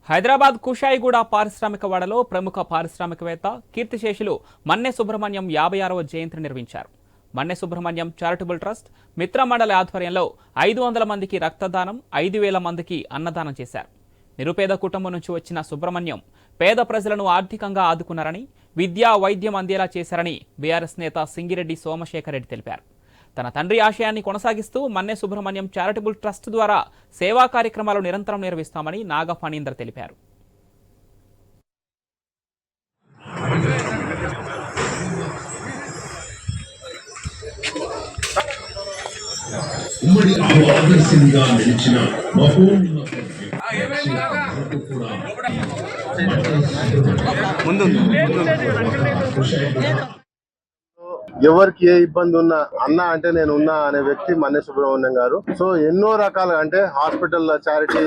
హైదరాబాద్ కుషాయిగూడ పారిశ్రామిక వాడలో ప్రముఖ పారిశ్రామికవేత్త కీర్తిశేషులు మన్నె సుబ్రహ్మణ్యం 56వ జయంతిని నిర్వహించారు. మన్నె సుబ్రహ్మణ్యం చారిటబుల్ ట్రస్ట్ మిత్రమండలి ఆధ్వర్యంలో 500 మందికి రక్తదానం, 5,000 మందికి అన్నదానం చేశారు. నిరుపేద కుటుంబం నుంచి వచ్చిన సుబ్రహ్మణ్యం పేద ప్రజలను ఆర్థికంగా ఆదుకున్నారని, విద్యా వైద్యం అందేలా చేశారని బీఆర్ఎస్ నేత సింగిరెడ్డి సోమశేఖర్ రెడ్డి తెలిపారు. తన తండ్రి ఆశయాన్ని కొనసాగిస్తూ మన్నె సుబ్రహ్మణ్యం చారిటబుల్ ట్రస్ట్ ద్వారా సేవా కార్యక్రమాలు నిరంతరం నిర్వహిస్తామని నాగ ఫణీందర్ తెలిపారు. ఉమ్మడి ఆదర్శంగా నిలిచిన ఎవరికి ఏ ఇబ్బంది ఉన్నా అన్న అంటే నేను ఉన్నా అనే వ్యక్తి మన్నె సుబ్రహ్మణ్యం గారు. సో ఎన్నో రకాలుగా అంటే హాస్పిటల్ చారిటీ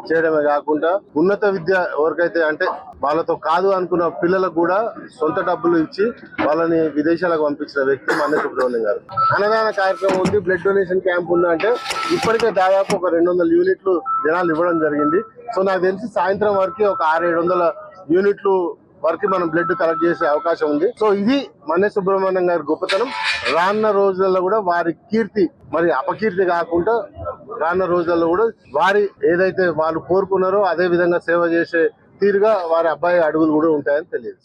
చేయడమే కాకుండా ఉన్నత విద్య ఎవరికైతే అంటే వాళ్ళతో కాదు అనుకున్న పిల్లలకు కూడా సొంత డబ్బులు ఇచ్చి వాళ్ళని విదేశాలకు పంపించిన వ్యక్తి మన్నె సుబ్రహ్మణ్యం గారు. అన్నదాన కార్యక్రమం ఉంది, బ్లడ్ డొనేషన్ క్యాంప్ ఉంది. అంటే ఇప్పటికే దాదాపు ఒక 200 యూనిట్లు జనాలు ఇవ్వడం జరిగింది. సో నాకు తెలిసి సాయంత్రం వరకు ఒక 600-700 యూనిట్లు వరకు మనం బ్లడ్ కలెక్ట్ చేసే అవకాశం ఉంది. సో ఇది మన్నె సుబ్రహ్మణ్యం గారి గొప్పతనం. రానున్న రోజుల్లో కూడా వారి కీర్తి మరి అపకీర్తి కాకుండా రానున్న రోజుల్లో కూడా వారి ఏదైతే వాళ్ళు కోరుకున్నారో అదే విధంగా సేవ చేసే తీరుగా వారి అబ్బాయి అడుగులు కూడా ఉంటాయని తెలియదు.